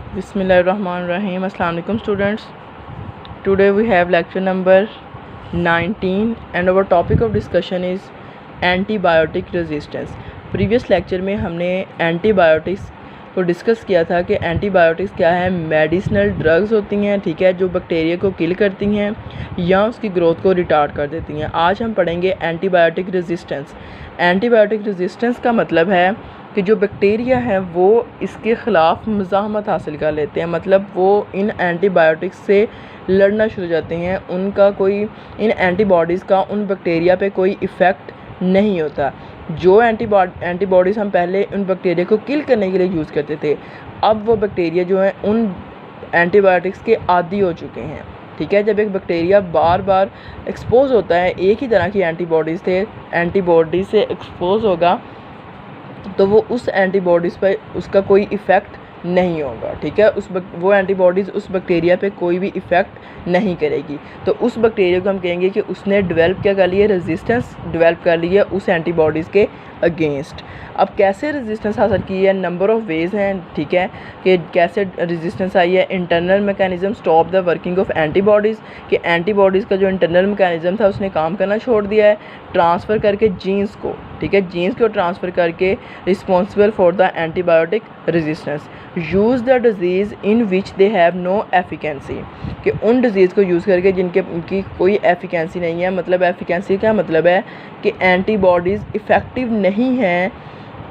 Bismillahirrahmanirrahim. Assalamu alaikum students. Today we have lecture number 19 and our topic of discussion is antibiotic resistance. Previous lecture में हमने antibiotics को discuss किया था कि antibiotics क्या है, मेडिसिनल ड्रग्स होती हैं, ठीक है, जो बैक्टीरिया को किल करती हैं या उसकी ग्रोथ को रिटार्ड कर देती हैं। आज हम पढ़ेंगे एंटीबायोटिक रेजिस्टेंस। एंटीबायोटिक रेजिस्टेंस का मतलब है कि जो बैक्टीरिया है वो इसके ख़िलाफ़ मुज़ाहमत हासिल कर लेते हैं, मतलब वो इन एंटीबायोटिक्स से लड़ना शुरू हो जाते हैं। उनका कोई इन एंटीबॉडीज़ का उन बैक्टीरिया पे कोई इफ़ेक्ट नहीं होता। जो एंटीबॉडीज़ हम पहले उन बैक्टीरिया को किल करने के लिए यूज़ करते थे, अब वो बैक्टीरिया जो हैं उन एंटीबायोटिक्स के आदी हो चुके हैं, ठीक है। जब एक बैक्टीरिया बार बार एक्सपोज होता है एक ही तरह की एंटीबॉडी से एक्सपोज होगा तो वो उस एंटीबॉडीज़ पर उसका कोई इफ़ेक्ट नहीं होगा, ठीक है। वो एंटीबॉडीज़ उस बैक्टीरिया पे कोई भी इफ़ेक्ट नहीं करेगी। तो उस बैक्टीरिया को हम कहेंगे कि उसने डेवलप क्या कर लिया, रेजिस्टेंस डेवलप कर लिया उस एंटीबॉडीज़ के अगेंस्ट। अब कैसे रेजिस्टेंस हासिल की है, नंबर ऑफ़ वेज़ हैं, ठीक है, कि कैसे रेजिस्टेंस आई है। Internal mechanism stop the working of antibodies, कि एंटीबॉडीज़ का जो इंटरनल मैकेनिज़्म था उसने काम करना छोड़ दिया है, ट्रांसफ़र करके जीन्स को, ठीक है, जीन्स को ट्रांसफ़र करके responsible for the antibiotic resistance. Use the disease in which they have no efficiency, कि उन डिज़ीज़ को यूज़ करके जिनके उनकी कोई एफिकेंसी नहीं है। मतलब एफिकेंसी का मतलब है कि एंटीबॉडीज़ इफ़ेक्टिव नहीं हैं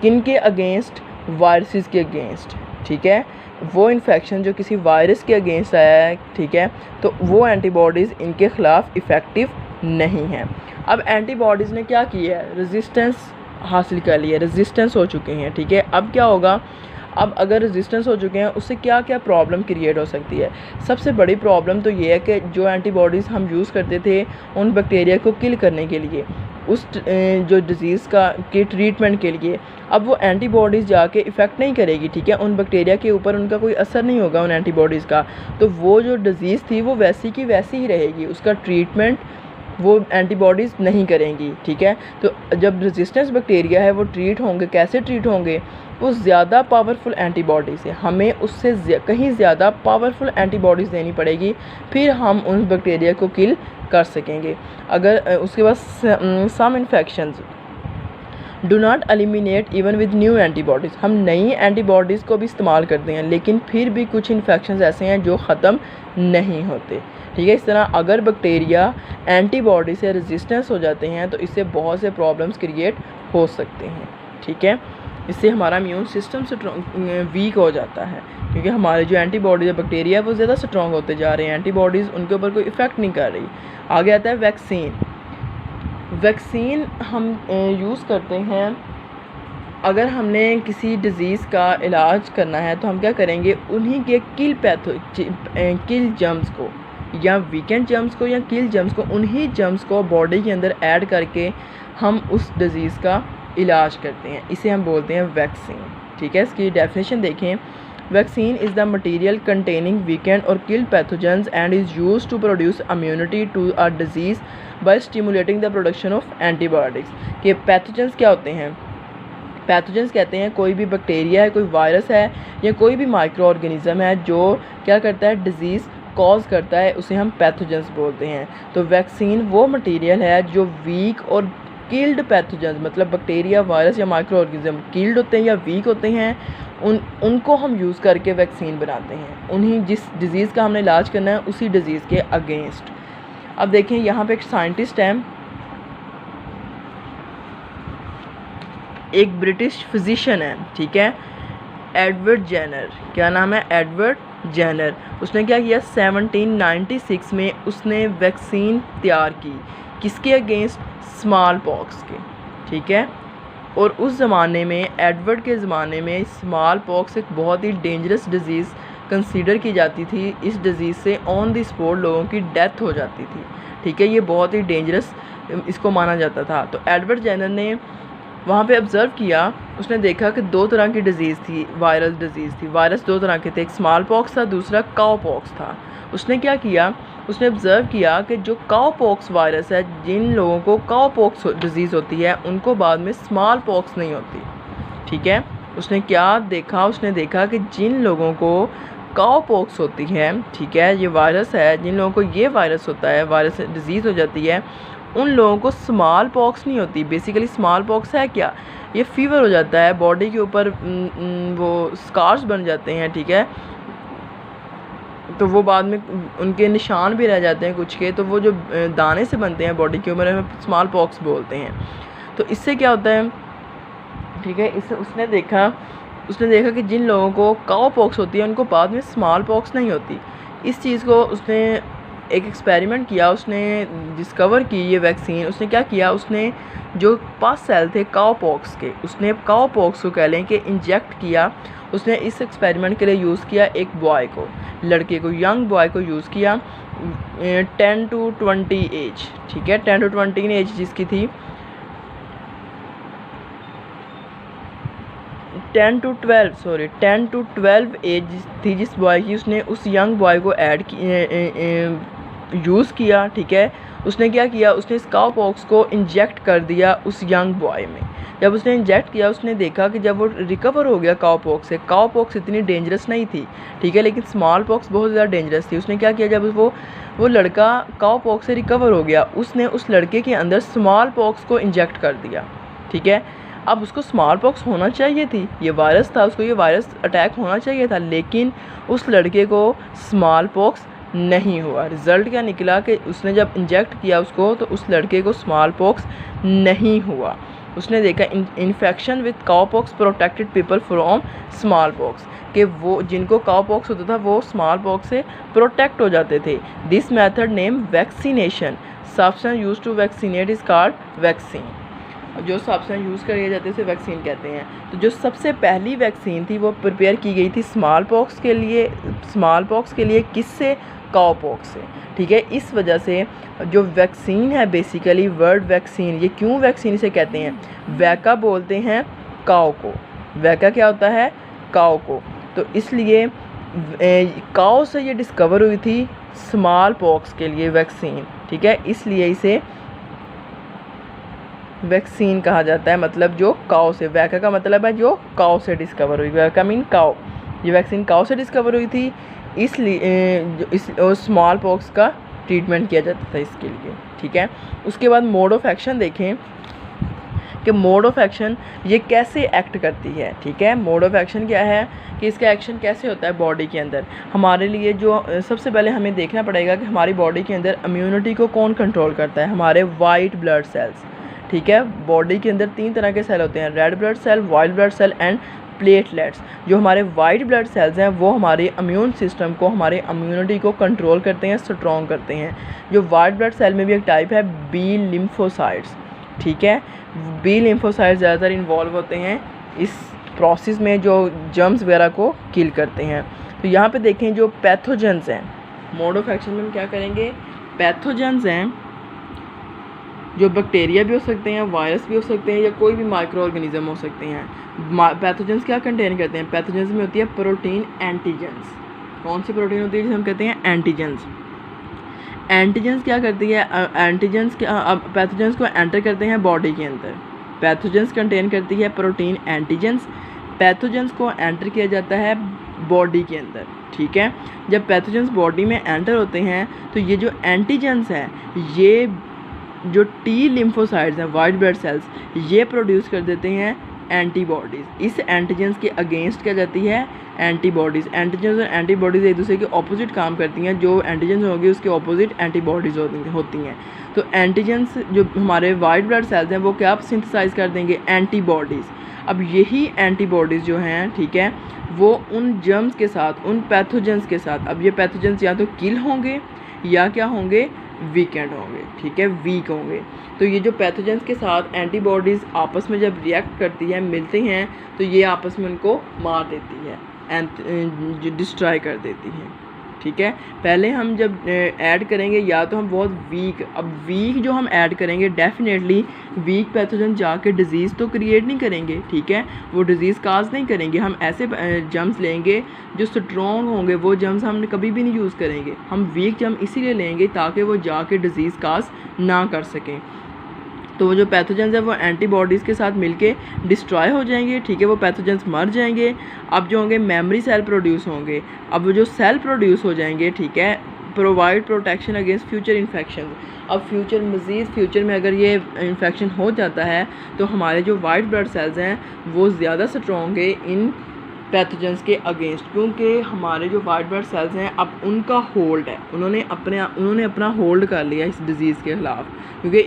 किनके अगेंस्ट, वायरसेस के अगेंस्ट, ठीक है। वो इन्फेक्शन जो किसी वायरस के अगेंस्ट आया है, ठीक है, तो वो एंटीबॉडीज़ इनके ख़िलाफ़ इफ़ेक्टिव नहीं हैं। अब एंटीबॉडीज़ ने क्या किया है, रेजिस्टेंस हासिल कर लिया, रेजिस्टेंस हो चुके हैं, ठीक है। अब क्या होगा, अब अगर रेजिस्टेंस हो चुके हैं उससे क्या क्या प्रॉब्लम क्रिएट हो सकती है। सबसे बड़ी प्रॉब्लम तो ये है कि जो एंटीबॉडीज़ हम यूज़ करते थे उन बैक्टीरिया को किल करने के लिए, उस जो डिज़ीज़ का के ट्रीटमेंट के लिए, अब वो एंटीबॉडीज़ जाके इफ़ेक्ट नहीं करेगी, ठीक है, उन बैक्टीरिया के ऊपर उनका कोई असर नहीं होगा उन एंटीबॉडीज़ का। तो वो जो डिज़ीज़ थी वो वैसी की वैसी ही रहेगी, उसका ट्रीटमेंट वो एंटीबॉडीज़ नहीं करेंगी, ठीक है। तो जब रेजिस्टेंस बैक्टीरिया है वो ट्रीट होंगे, कैसे ट्रीट होंगे, वो ज़्यादा पावरफुल एंटीबॉडी से, हमें उससे कहीं ज़्यादा पावरफुल एंटीबॉडीज़ देनी पड़ेगी, फिर हम उन बैक्टीरिया को किल कर सकेंगे। अगर उसके बाद some infections do not eliminate even with new antibodies, हम नई एंटीबॉडीज़ को भी इस्तेमाल करते हैं लेकिन फिर भी कुछ इन्फेक्शंस ऐसे हैं जो ख़त्म नहीं होते, ठीक है। इस तरह अगर बैक्टीरिया एंटीबॉडी से रेजिस्टेंस हो जाते हैं तो इससे बहुत से प्रॉब्लम्स क्रिएट हो सकते हैं, ठीक है। इससे हमारा इम्यून सिस्टम वीक हो जाता है क्योंकि हमारे जो एंटीबॉडीज बैक्टीरिया है वो ज़्यादा स्ट्रॉन्ग होते जा रहे हैं, एंटीबॉडीज़ उनके ऊपर कोई इफ़ेक्ट नहीं कर रही। आगे आता है वैक्सीन। वैक्सीन हम यूज़ करते हैं अगर हमने किसी डिज़ीज़ का इलाज करना है तो हम क्या करेंगे, उन्हीं के किल जर्म्स को या वीकेंड जर्म्स को या किल जर्म्स को, उन्हीं जर्म्स को बॉडी के अंदर ऐड करके हम उस डिज़ीज़ का इलाज करते हैं, इसे हम बोलते हैं वैक्सीन, ठीक है। इसकी डेफिनेशन देखें, vaccine is the material containing weakened और killed pathogens and is used to produce immunity to a disease by stimulating the production of antibiotics. कि पैथोजेंस क्या होते हैं, पैथोजेंस कहते हैं कोई भी बैक्टीरिया है, कोई वायरस है या कोई भी माइक्रो ऑर्गेनिज़म है जो क्या करता है, डिज़ीज़ कॉज करता है, उसे हम पैथोजेंस बोलते हैं। तो वैक्सीन वो मटेरियल है जो वीक और किल्ड पैथोजेंस, मतलब बैक्टीरिया, वायरस या माइक्रो ऑर्गेनिज्म किल्ड होते हैं या वीक होते हैं, उनको हम यूज़ करके वैक्सीन बनाते हैं, उन्हीं जिस डिज़ीज़ का हमने इलाज करना है उसी डिज़ीज़ के अगेंस्ट। अब देखें यहाँ पे एक साइंटिस्ट है, एक ब्रिटिश फिजिशियन है, ठीक है, एडवर्ड जेनर। क्या नाम है, एडवर्ड जेनर। उसने क्या किया, 1796 में उसने वैक्सीन तैयार की, किसके अगेंस्ट, स्मॉल पॉक्स के, ठीक है। और उस ज़माने में, एडवर्ड के ज़माने में, स्मॉल पॉक्स एक बहुत ही डेंजरस डिज़ीज़ कंसीडर की जाती थी। इस डिज़ीज़ से ऑन द स्पॉट लोगों की डेथ हो जाती थी, ठीक है, ये बहुत ही डेंजरस इसको माना जाता था। तो एडवर्ड जेनर ने वहाँ पे ऑब्ज़र्व किया, उसने देखा कि दो तरह की डिज़ीज़ थी, वायरल डिज़ीज़ थी, वायरस दो तरह के थे, एक स्मॉल पॉक्स था, दूसरा काउ पॉक्स था। उसने क्या किया, उसने ऑब्ज़र्व किया कि जो काउ पॉक्स वायरस है, जिन लोगों को काउ पॉक्स डिज़ीज़ होती है उनको बाद में स्मॉल पॉक्स नहीं होती, ठीक है। उसने क्या देखा, उसने देखा कि जिन लोगों को काउ पॉक्स होती है, ठीक है, ये वायरस है, जिन लोगों को ये वायरस होता है, वायरस डिजीज़ हो जाती है, उन लोगों को स्मॉल पॉक्स नहीं होती। बेसिकली स्मॉल पॉक्स है क्या, ये फीवर हो जाता है, बॉडी के ऊपर वो स्कार्स बन जाते हैं, ठीक है, तो वो बाद में उनके निशान भी रह जाते हैं कुछ के, तो वो जो दाने से बनते हैं बॉडी के ऊपर, हमें स्मॉल पॉक्स बोलते हैं। तो इससे क्या होता है, ठीक है, इससे उसने देखा कि जिन लोगों को काउ पॉक्स होती है उनको बाद में स्मॉल पॉक्स नहीं होती। इस चीज़ को उसने एक एक्सपेरिमेंट किया, उसने डिस्कवर की ये वैक्सीन। उसने क्या किया, उसने जो 5 सेल थे काउ पॉक्स के, उसने काउ पॉक्स को कह लें कि इंजेक्ट किया। उसने इस एक्सपेरिमेंट के लिए यूज़ किया एक बॉय को, लड़के को, यंग बॉय को यूज़ किया, 10 to 20 एज, ठीक है, 10 to 20 एज जिसकी थी, 10 to 12 एज थी जिस बॉय की, उसने उस यंग बॉय को यूज़ किया, ठीक है। उसने क्या किया, उसने इस काउ पॉक्स को इंजेक्ट कर दिया उस यंग बॉय में। जब उसने इंजेक्ट किया, उसने देखा कि जब वो रिकवर हो गया काउ पॉक्स से, काउ पॉक्स इतनी डेंजरस नहीं थी, ठीक है, लेकिन स्मॉल पॉक्स बहुत ज़्यादा डेंजरस थी। उसने क्या किया, जब वो लड़का काउ पॉक्स से रिकवर हो गया, उसने उस लड़के के अंदर स्मॉल पॉक्स को इंजेक्ट कर दिया, ठीक है। अब उसको स्मॉल पॉक्स होना चाहिए थी, ये वायरस था, उसको ये वायरस अटैक होना चाहिए था, लेकिन उस लड़के को स्मॉल पॉक्स नहीं हुआ। रिज़ल्ट क्या निकला कि उसने जब इंजेक्ट किया उसको, तो उस लड़के को स्मॉल पॉक्स नहीं हुआ। उसने देखा infection with cow pox protected people from small pox, कि वो जिनको काउ पॉक्स होता था वो स्मॉल पॉक्स से प्रोटेक्ट हो जाते थे। This method name vaccination, substance use to vaccinate is called vaccine. जो सब्सटेंस यूज़ करे जाते हैं उसे वैक्सीन कहते हैं। तो जो सबसे पहली वैक्सीन थी वो प्रिपेयर की गई थी स्मॉल पॉक्स के लिए, किससे, काउ पॉक्स से, ठीक है। इस वजह से जो वैक्सीन है, बेसिकली वर्ड वैक्सीन, ये क्यों वैक्सीन इसे कहते हैं, वैका बोलते हैं काउ को, वैका क्या होता है, काउ को, तो इसलिए काउ से ये डिस्कवर हुई थी स्मॉल पॉक्स के लिए वैक्सीन, ठीक है, इसलिए इसे वैक्सीन कहा जाता है। मतलब जो काउ से, वैका का मतलब है जो काउ से डिस्कवर हुई, वैका मीन काउ, ये वैक्सीन काउ से डिस्कवर हुई थी, इसलिए स्मॉल पॉक्स का ट्रीटमेंट किया जाता था इसके लिए, ठीक है। उसके बाद मोड ऑफ एक्शन देखें कि मोड ऑफ एक्शन ये कैसे एक्ट करती है, ठीक है। मोड ऑफ एक्शन क्या है कि इसका एक्शन कैसे होता है बॉडी के अंदर। हमारे लिए जो सबसे पहले हमें देखना पड़ेगा कि हमारी बॉडी के अंदर इम्यूनिटी को कौन कंट्रोल करता है, हमारे वाइट ब्लड सेल्स, ठीक है। बॉडी के अंदर 3 तरह के सेल होते हैं, red blood cell, white blood cell and platelets. जो हमारे वाइट ब्लड सेल्स हैं वो हमारे इम्यून सिस्टम को, हमारे इम्यूनिटी को कंट्रोल करते हैं, स्ट्रॉन्ग करते हैं। जो वाइट ब्लड सेल में भी एक टाइप है बी लिम्फोसाइट्स, ठीक है। बी लिम्फोसाइट्स ज़्यादातर इन्वॉल्व होते हैं इस प्रोसेस में, जो जर्म्स वगैरह को किल करते हैं। तो यहाँ पे देखें जो पैथोजेंस हैं, मोड ऑफ एक्शन में हम क्या करेंगे, पैथोजेंस हैं जो बैक्टीरिया भी हो सकते हैं, वायरस भी हो सकते हैं, या कोई भी माइक्रो ऑर्गेनिज्म हो सकते हैं। पैथोजेंस क्या कंटेन करते हैं, पैथोजेंस में होती है प्रोटीन एंटीजेंस। कौन सी प्रोटीन होती है जिसे हम कहते हैं एंटीजेंस। एंटीजेंस क्या करती है, एंटीजेंस पैथोजेंस को एंटर करते हैं बॉडी के अंदर। पैथोजेंस कंटेन करती है प्रोटीन एंटीजेंस, पैथोजेंस को एंटर किया जाता है बॉडी के अंदर, ठीक है। जब पैथोजेंस बॉडी में एंटर होते हैं तो ये जो एंटीजेंस हैं, ये जो टी लिम्फोसाइट्स हैं, वाइट ब्लड सेल्स, ये प्रोड्यूस कर देते हैं एंटीबॉडीज़। इस एंटीजेंस के अगेंस्ट क्या जाती है, एंटीबॉडीज़। एंटीजेंस और एंटीबॉडीज़ एक दूसरे के ऑपोजिट काम करती हैं, जो एंटीजेंस होगी उसके ऑपोजिट एंटीबॉडीज़ होती हैं। तो एंटीजेंस जो हमारे वाइट ब्लड सेल्स हैं वो क्या सिंथेसाइज कर देंगे, एंटीबॉडीज़। अब यही एंटीबॉडीज़ जो हैं, ठीक है, वो उन जर्म्स के साथ, उन पैथोजेंस के साथ, अब ये पैथोजेंस या तो किल होंगे या क्या होंगे, वीकेंड होंगे, ठीक है, वीक होंगे। तो ये जो पैथोजेंस के साथ एंटीबॉडीज़ आपस में जब रिएक्ट करती हैं, मिलते हैं, तो ये आपस में उनको मार देती है, डिस्ट्रॉय कर देती हैं, ठीक है। पहले हम जब ऐड करेंगे या तो हम बहुत वीक, अब वीक जो हम ऐड करेंगे डेफिनेटली वीक पैथोजन जाके डिज़ीज़ तो क्रिएट नहीं करेंगे, ठीक है, वो डिज़ीज़ काज नहीं करेंगे। हम ऐसे जम्स लेंगे जो स्ट्रॉन्ग होंगे, वो जम्स हम कभी भी नहीं यूज़ करेंगे। हम वीक जम इसीलिए लेंगे ताकि वो जाके डिज़ीज़ काज ना कर सकें। तो वो जो पैथोजेंस है वो एंटीबॉडीज़ के साथ मिलके डिस्ट्रॉय हो जाएंगे, ठीक है, वो पैथोजेंस मर जाएंगे। अब जो होंगे मेमोरी सेल प्रोड्यूस होंगे। अब वो जो सेल प्रोड्यूस हो जाएंगे, ठीक है, provide protection against future infection. अब फ्यूचर में अगर ये इन्फेक्शन हो जाता है तो हमारे जो वाइट ब्लड सेल्स हैं वो ज़्यादा स्ट्रॉन्ग है इन पैथोजेंस के अगेंस्ट, क्योंकि हमारे जो वाइट ब्लड सेल्स हैं अब उनका होल्ड है, उन्होंने अपना होल्ड कर लिया इस डिज़ीज़ के ख़िलाफ़, क्योंकि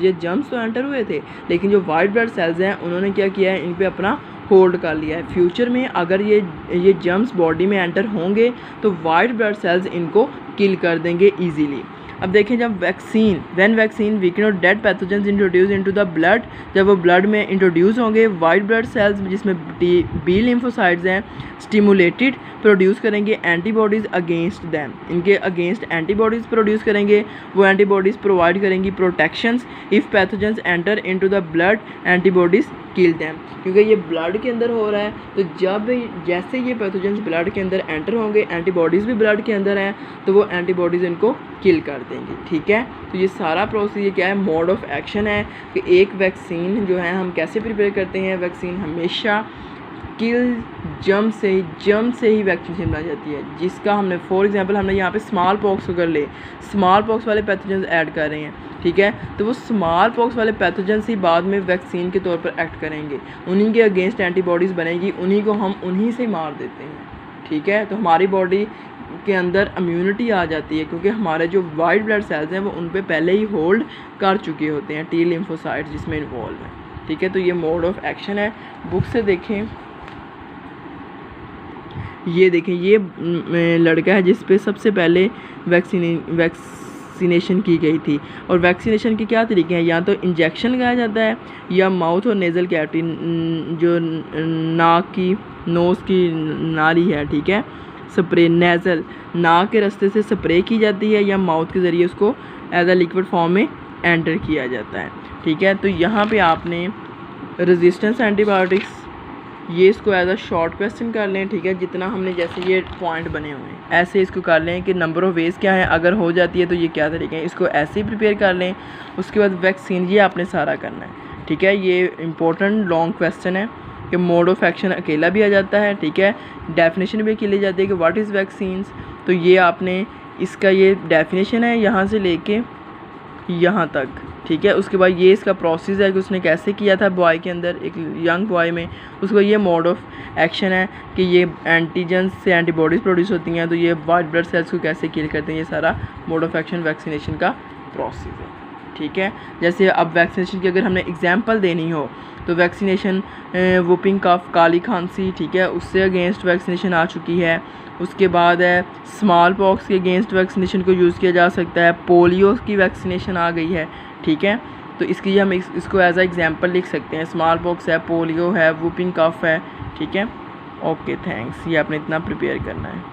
ये जर्म्स तो एंटर हुए थे, लेकिन जो वाइट ब्लड सेल्स हैं उन्होंने क्या किया है, इन पे अपना होल्ड कर लिया है। फ्यूचर में अगर ये जर्म्स बॉडी में एंटर होंगे तो वाइट ब्लड सेल्स इनको किल कर देंगे ईजीली। अब देखें, जब वैक्सीन वीकन और dead pathogens introduce into the blood, जब वो ब्लड में इंट्रोड्यूस होंगे, वाइट ब्लड सेल्स जिसमें बी लिम्फोसाइट्स हैं स्टिमुलेटेड प्रोड्यूस करेंगे एंटीबॉडीज़ अगेंस्ट दैम, इनके अगेंस्ट एंटीबॉडीज़ प्रोड्यूस करेंगे। वो एंटीबॉडीज़ प्रोवाइड करेंगी protections if pathogens enter into the blood antibodies kill them, क्योंकि ये ब्लड के अंदर हो रहा है, तो जैसे ये पैथोजेंस ब्लड के अंदर एंटर होंगे, एंटीबॉडीज़ भी ब्लड के अंदर हैं, तो वो एंटीबॉडीज़ इनको किल कर देंगी, ठीक है। तो ये सारा प्रोसेस ये क्या है, मोड ऑफ एक्शन है कि एक वैक्सीन जो है हम कैसे प्रिपेयर करते हैं। वैक्सीन हमेशा किल जर्म से ही वैक्सीनेशन बनाई जाती है, जिसका हमने फॉर एग्जांपल हमने यहाँ पे स्मॉल पॉक्स अगर ले, स्मॉल पॉक्स वाले पैथोजेंस ऐड कर रहे हैं, ठीक है, तो वो स्मॉल पॉक्स वाले पैथोजेंस ही बाद में वैक्सीन के तौर पर एक्ट करेंगे, उन्हीं के अगेंस्ट एंटीबॉडीज़ बनेगी, उन्हीं को हम उन्हीं से मार देते हैं, ठीक है। तो हमारी बॉडी के अंदर इम्यूनिटी आ जाती है, क्योंकि हमारे जो वाइट ब्लड सेल्स हैं वो उन पर पहले ही होल्ड कर चुके होते हैं, टी लिम्फोसाइट्स जिसमें इन्वॉल्व हैं, ठीक है। तो ये मोड ऑफ एक्शन है। बुक से देखें, ये देखें, ये लड़का है जिस पे सबसे पहले वैक्सीनेशन की गई थी, और वैक्सीनेशन के क्या तरीके हैं, या तो इंजेक्शन लगाया जाता है या माउथ और नेज़ल कैविटी जो नोज़ की नाली है, ठीक है, स्प्रे नेज़ल नाक के रास्ते से स्प्रे की जाती है, या माउथ के ज़रिए उसको एज अ लिक्विड फॉर्म में एंटर किया जाता है, ठीक है। तो यहाँ पे आपने रेजिस्टेंस एंटीबायोटिक्स, ये इसको एज अ शॉर्ट क्वेश्चन कर लें, ठीक है, जितना हमने जैसे ये पॉइंट बने हुए हैं ऐसे इसको कर लें कि नंबर ऑफ़ वेज क्या है, अगर हो जाती है तो ये क्या तरीके हैं, इसको ऐसे ही प्रिपेयर कर लें। उसके बाद वैक्सीन ये आपने सारा करना है, ठीक है। ये इंपॉर्टेंट लॉन्ग क्वेश्चन है कि मोड ऑफ एक्शन अकेला भी आ जाता है, ठीक है, डेफिनेशन भी अकेली जाती है कि व्हाट इज़ वैक्सीन्स, तो ये आपने इसका ये डेफिनेशन है यहाँ से लेके यहाँ तक, ठीक है। उसके बाद ये इसका प्रोसेस है कि उसने कैसे किया था बॉय के अंदर, एक यंग बॉय में, उसको ये मोड ऑफ एक्शन है कि ये एंटीजेंस से एंटीबॉडीज़ प्रोड्यूस होती हैं, तो ये वाइट ब्लड सेल्स को कैसे किल करते हैं, ये सारा मोड ऑफ एक्शन वैक्सीनेशन का प्रोसेस है, ठीक है। जैसे अब वैक्सीनेशन की अगर हमने एग्जांपल देनी हो तो वैक्सीनेशन वुपिंग कफ, काली खांसी, ठीक है, उससे अगेंस्ट वैक्सीनेशन आ चुकी है। उसके बाद है स्मॉल पॉक्स के अगेंस्ट वैक्सीनेशन को यूज़ किया जा सकता है, पोलियो की वैक्सीनेशन आ गई है, ठीक है। तो इसकी हम इसको एज अ एग्जांपल लिख सकते हैं, स्मॉल पॉक्स है, पोलियो है, वुपिंग कफ है, ठीक है। ओके, थैंक्स, ये आपने इतना प्रिपेयर करना है।